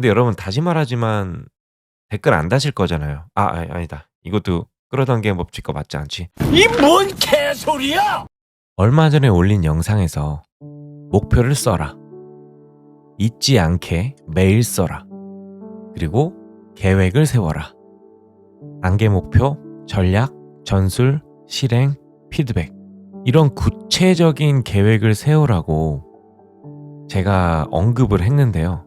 근데 여러분 다시 말하지만 댓글 안 다실 거잖아요. 아니다. 이것도 끌어당기는 법칙 거 맞지 않지? 이 뭔 개소리야! 얼마 전에 올린 영상에서 목표를 써라. 잊지 않게 매일 써라. 그리고 계획을 세워라. 단계 목표, 전략, 전술, 실행, 피드백. 이런 구체적인 계획을 세우라고 제가 언급을 했는데요.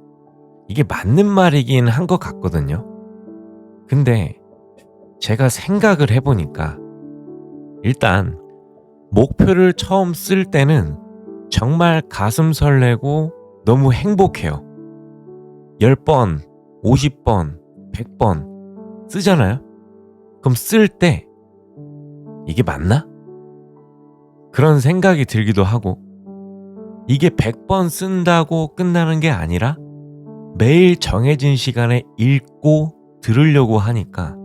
이게 맞는 말이긴 한 것 같거든요. 근데 제가 생각을 해보니까 일단 목표를 처음 쓸 때는 정말 가슴 설레고 너무 행복해요. 10번, 50번, 100번 쓰잖아요? 그럼 쓸 때 이게 맞나? 그런 생각이 들기도 하고, 이게 100번 쓴다고 끝나는 게 아니라 매일 정해진 시간에 읽고 들으려고 하니까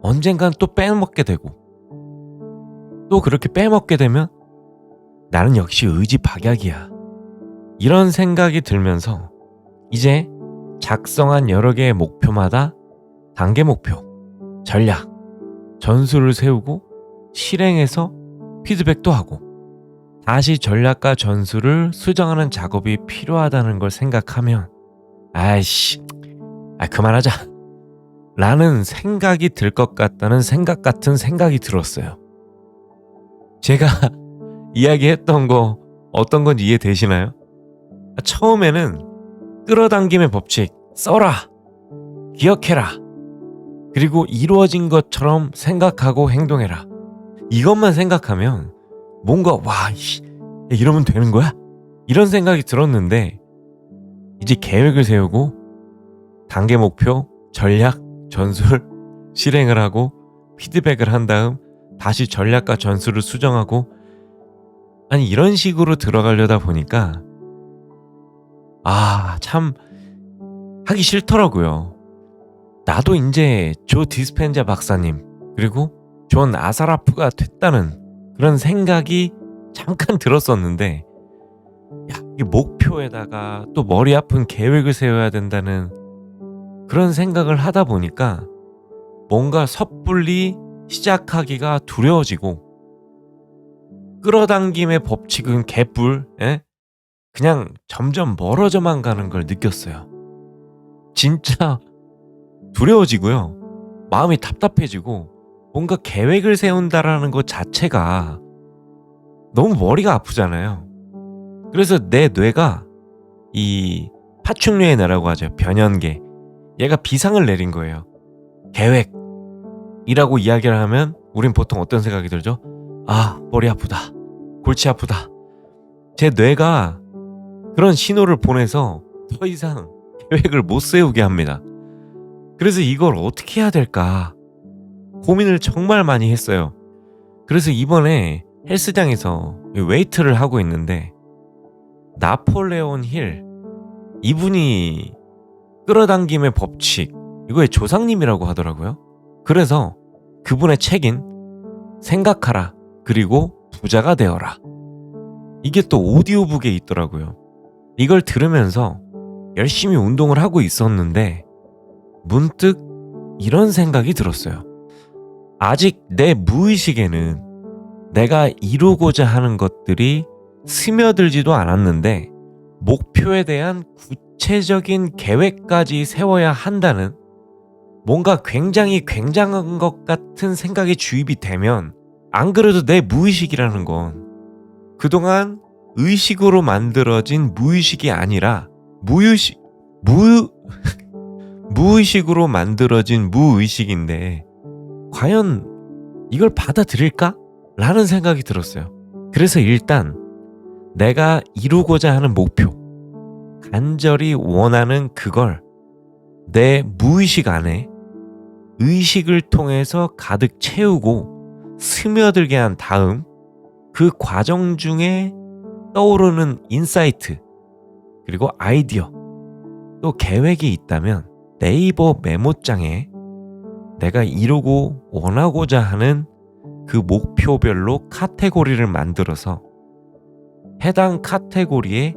언젠간 또 빼먹게 되고, 또 그렇게 빼먹게 되면 나는 역시 의지박약이야, 이런 생각이 들면서 이제 작성한 여러 개의 목표마다 단계 목표, 전략, 전술을 세우고 실행해서 피드백도 하고 다시 전략과 전술을 수정하는 작업이 필요하다는 걸 생각하면 그만하자 라는 생각이 들 것 같다는 생각 같은 생각이 들었어요. 제가 이야기했던 거 어떤 건지 이해되시나요? 처음에는 끌어당김의 법칙 써라, 기억해라, 그리고 이루어진 것처럼 생각하고 행동해라, 이것만 생각하면 뭔가 이러면 되는 거야? 이런 생각이 들었는데, 이제 계획을 세우고 단계 목표, 전략, 전술, 실행을 하고 피드백을 한 다음 다시 전략과 전술을 수정하고, 이런 식으로 들어가려다 보니까 참 하기 싫더라고요. 나도 이제 조 디스펜자 박사님 그리고 존 아사라프가 됐다는 그런 생각이 잠깐 들었었는데, 이 목표에다가 또 머리 아픈 계획을 세워야 된다는 그런 생각을 하다 보니까 뭔가 섣불리 시작하기가 두려워지고, 끌어당김의 법칙은 개뿔, 그냥 점점 멀어져만 가는 걸 느꼈어요. 진짜 두려워지고요. 마음이 답답해지고, 뭔가 계획을 세운다라는 것 자체가 너무 머리가 아프잖아요. 그래서 내 뇌가 이 파충류의 뇌라고 하죠. 변연계. 얘가 비상을 내린 거예요. 계획이라고 이야기를 하면 우린 보통 어떤 생각이 들죠? 머리 아프다, 골치 아프다. 제 뇌가 그런 신호를 보내서 더 이상 계획을 못 세우게 합니다. 그래서 이걸 어떻게 해야 될까 고민을 정말 많이 했어요. 그래서 이번에 헬스장에서 웨이트를 하고 있는데, 나폴레온 힐, 이분이 끌어당김의 법칙, 이거의 조상님이라고 하더라고요. 그래서 그분의 책인 생각하라 그리고 부자가 되어라, 이게 또 오디오북에 있더라고요. 이걸 들으면서 열심히 운동을 하고 있었는데 문득 이런 생각이 들었어요. 아직 내 무의식에는 내가 이루고자 하는 것들이 스며들지도 않았는데, 목표에 대한 구체적인 계획까지 세워야 한다는 뭔가 굉장한 것 같은 생각이 주입이 되면, 안 그래도 내 무의식이라는 건 그동안 의식으로 만들어진 무의식이 아니라 무의식으로 만들어진 무의식인데, 과연 이걸 받아들일까? 라는 생각이 들었어요. 그래서 일단 내가 이루고자 하는 목표, 간절히 원하는 그걸 내 무의식 안에 의식을 통해서 가득 채우고 스며들게 한 다음, 그 과정 중에 떠오르는 인사이트, 그리고 아이디어, 또 계획이 있다면 네이버 메모장에 내가 이루고 원하고자 하는 그 목표별로 카테고리를 만들어서 해당 카테고리의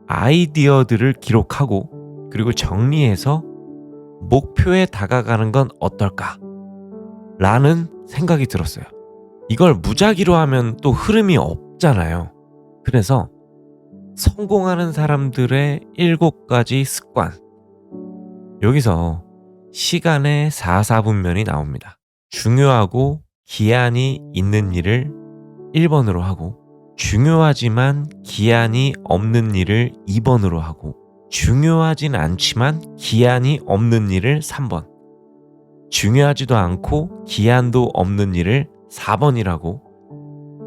아이디어들을 기록하고, 그리고 정리해서 목표에 다가가는 건 어떨까? 라는 생각이 들었어요. 이걸 무작위로 하면 또 흐름이 없잖아요. 그래서 성공하는 사람들의 7가지 습관. 여기서 시간의 4-4분면이 나옵니다. 중요하고 기한이 있는 일을 1번으로 하고, 중요하지만 기한이 없는 일을 2번으로 하고, 중요하진 않지만 기한이 없는 일을 3번, 중요하지도 않고 기한도 없는 일을 4번이라고,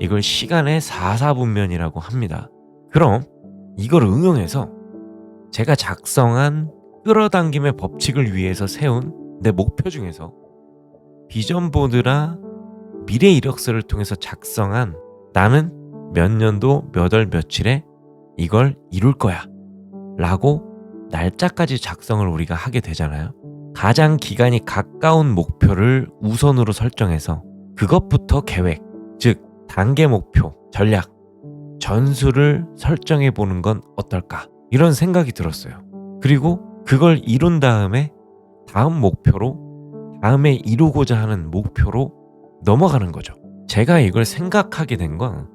이걸 시간의 4-4분면이라고 합니다. 그럼 이걸 응용해서 제가 작성한 끌어당김의 법칙을 위해서 세운 내 목표 중에서 비전보드나 미래 이력서를 통해서 작성한 나는 몇 년도 몇 월 며칠에 이걸 이룰 거야 라고 날짜까지 작성을 우리가 하게 되잖아요. 가장 기간이 가까운 목표를 우선으로 설정해서 그것부터 계획, 즉 단계 목표, 전략, 전술을 설정해 보는 건 어떨까? 이런 생각이 들었어요. 그리고 그걸 이룬 다음에 다음 목표로, 다음에 이루고자 하는 목표로 넘어가는 거죠. 제가 이걸 생각하게 된 건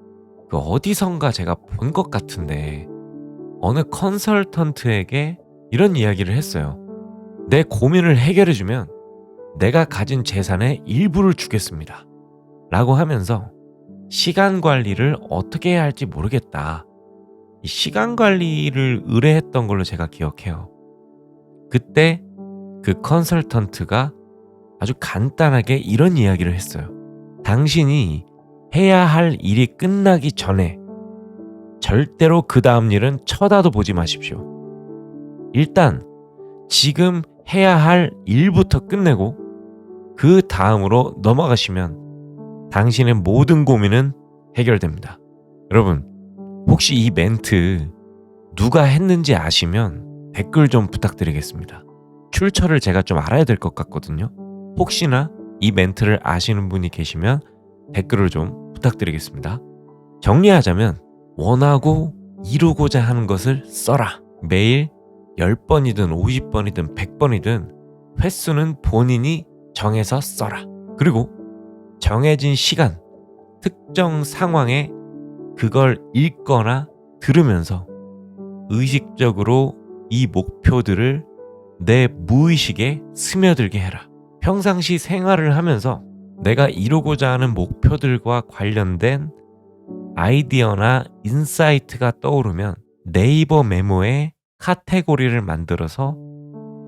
그 어디선가 제가 본 것 같은데, 어느 컨설턴트에게 이런 이야기를 했어요. 내 고민을 해결해주면 내가 가진 재산의 일부를 주겠습니다 라고 하면서 시간 관리를 어떻게 해야 할지 모르겠다, 이 시간 관리를 의뢰했던 걸로 제가 기억해요. 그때 그 컨설턴트가 아주 간단하게 이런 이야기를 했어요. 당신이 해야 할 일이 끝나기 전에 절대로 그 다음 일은 쳐다도 보지 마십시오. 일단 지금 해야 할 일부터 끝내고 그 다음으로 넘어가시면 당신의 모든 고민은 해결됩니다. 여러분, 혹시 이 멘트 누가 했는지 아시면 댓글 좀 부탁드리겠습니다. 출처를 제가 좀 알아야 될 것 같거든요. 혹시나 이 멘트를 아시는 분이 계시면 댓글을 좀 부탁드리겠습니다. 정리하자면 원하고 이루고자 하는 것을 써라. 매일 10번이든 50번이든 100번이든 횟수는 본인이 정해서 써라. 그리고 정해진 시간, 특정 상황에 그걸 읽거나 들으면서 의식적으로 이 목표들을 내 무의식에 스며들게 해라. 평상시 생활을 하면서 내가 이루고자 하는 목표들과 관련된 아이디어나 인사이트가 떠오르면 네이버 메모에 카테고리를 만들어서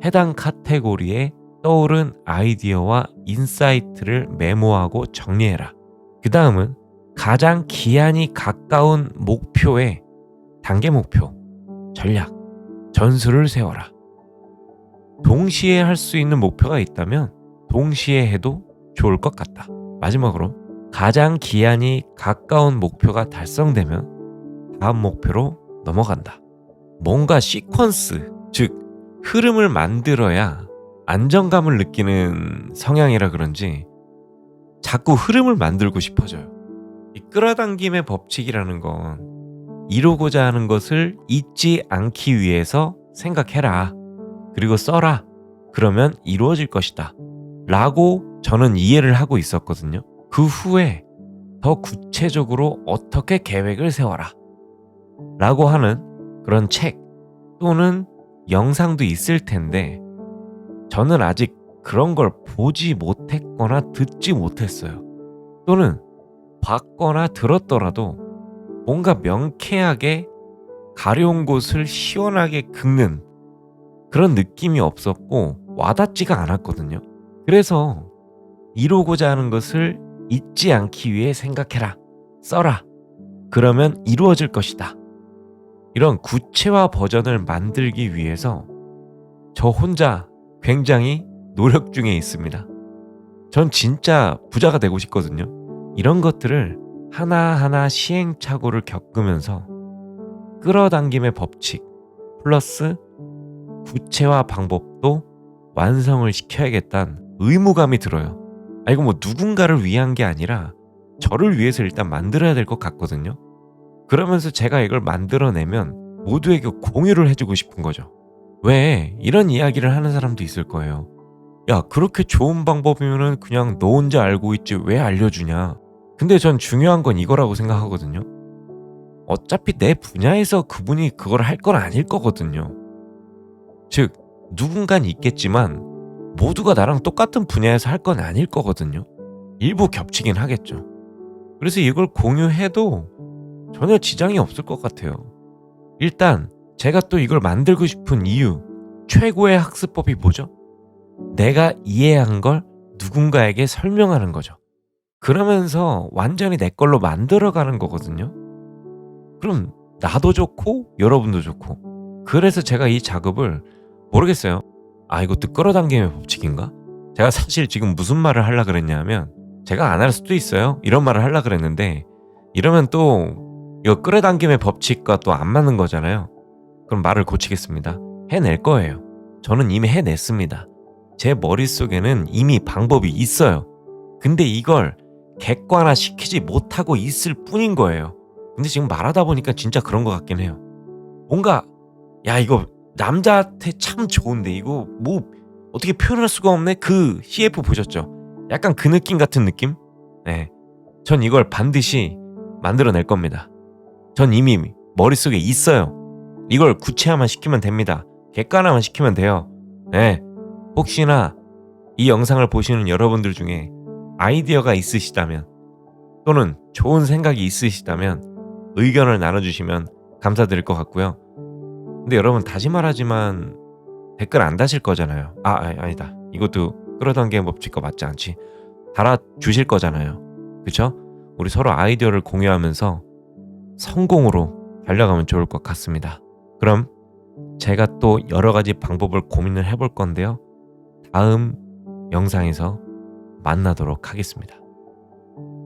해당 카테고리에 떠오른 아이디어와 인사이트를 메모하고 정리해라. 그 다음은 가장 기한이 가까운 목표에 단계 목표, 전략, 전술을 세워라. 동시에 할 수 있는 목표가 있다면 동시에 해도 좋을 것 같다. 마지막으로 가장 기한이 가까운 목표가 달성되면 다음 목표로 넘어간다. 뭔가 시퀀스, 즉 흐름을 만들어야 안정감을 느끼는 성향이라 그런지 자꾸 흐름을 만들고 싶어져요. 이 끌어당김의 법칙이라는 건 이루고자 하는 것을 잊지 않기 위해서 생각해라. 그리고 써라. 그러면 이루어질 것이다 라고 저는 이해를 하고 있었거든요. 그 후에 더 구체적으로 어떻게 계획을 세워라 라고 하는 그런 책 또는 영상도 있을 텐데 저는 아직 그런 걸 보지 못했거나 듣지 못했어요. 또는 봤거나 들었더라도 뭔가 명쾌하게 가려운 곳을 시원하게 긁는 그런 느낌이 없었고 와닿지가 않았거든요. 그래서 이루고자 하는 것을 잊지 않기 위해 생각해라. 써라. 그러면 이루어질 것이다. 이런 구체화 버전을 만들기 위해서 저 혼자 굉장히 노력 중에 있습니다. 전 진짜 부자가 되고 싶거든요. 이런 것들을 하나하나 시행착오를 겪으면서 끌어당김의 법칙 플러스 구체화 방법도 완성을 시켜야겠다는 의무감이 들어요. 이거 뭐 누군가를 위한 게 아니라 저를 위해서 일단 만들어야 될 것 같거든요. 그러면서 제가 이걸 만들어내면 모두에게 공유를 해주고 싶은 거죠. 왜 이런 이야기를 하는 사람도 있을 거예요. 야, 그렇게 좋은 방법이면은 그냥 너 혼자 알고 있지 왜 알려주냐. 근데 전 중요한 건 이거라고 생각하거든요. 어차피 내 분야에서 그분이 그걸 할 건 아닐 거거든요. 즉, 누군간 있겠지만 모두가 나랑 똑같은 분야에서 할 건 아닐 거거든요. 일부 겹치긴 하겠죠. 그래서 이걸 공유해도 전혀 지장이 없을 것 같아요. 일단 제가 또 이걸 만들고 싶은 이유, 최고의 학습법이 뭐죠? 내가 이해한 걸 누군가에게 설명하는 거죠. 그러면서 완전히 내 걸로 만들어가는 거거든요. 그럼 나도 좋고 여러분도 좋고. 그래서 제가 이 작업을 모르겠어요. 아, 이것도 끌어당김의 법칙인가? 제가 사실 지금 무슨 말을 하려고 그랬냐면, 제가 안 할 수도 있어요. 이런 말을 하려고 그랬는데 이러면 또 이거 끌어당김의 법칙과 또 안 맞는 거잖아요. 그럼 말을 고치겠습니다. 해낼 거예요. 저는 이미 해냈습니다. 제 머릿속에는 이미 방법이 있어요. 근데 이걸 객관화 시키지 못하고 있을 뿐인 거예요. 근데 지금 말하다 보니까 진짜 그런 것 같긴 해요. 뭔가 야, 이거 남자한테 참 좋은데 이거 뭐 어떻게 표현할 수가 없네. 그 CF 보셨죠? 약간 그 느낌 같은 느낌? 네, 전 이걸 반드시 만들어낼 겁니다. 전 이미 머릿속에 있어요. 이걸 구체화만 시키면 됩니다. 객관화만 시키면 돼요. 네, 혹시나 이 영상을 보시는 여러분들 중에 아이디어가 있으시다면, 또는 좋은 생각이 있으시다면 의견을 나눠주시면 감사드릴 것 같고요. 근데 여러분, 다시 말하지만 댓글 안 다실 거잖아요. 아니다. 이것도 끌어당기는 법칙과 맞지 않지. 달아주실 거잖아요. 그쵸? 우리 서로 아이디어를 공유하면서 성공으로 달려가면 좋을 것 같습니다. 그럼 제가 또 여러 가지 방법을 고민을 해볼 건데요. 다음 영상에서 만나도록 하겠습니다.